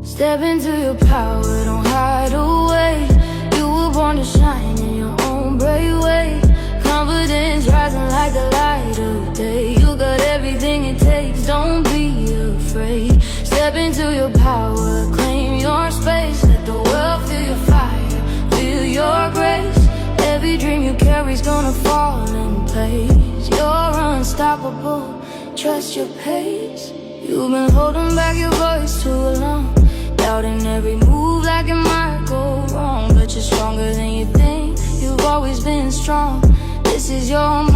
Step into your power, don't hide away. You were born to shine in your own brave way. Confidence rising like the light of day. You got everything it takes, don't be afraid. Step into your power, claim your space. Let the world feel your fire, feel your grace. Every dream you carry's gonna fall in place. You're unstoppable, trust your pace. You've been holding back your voice too long, doubting every move like it might go wrong. But you're stronger than you think, you've always been strong. This is your moment.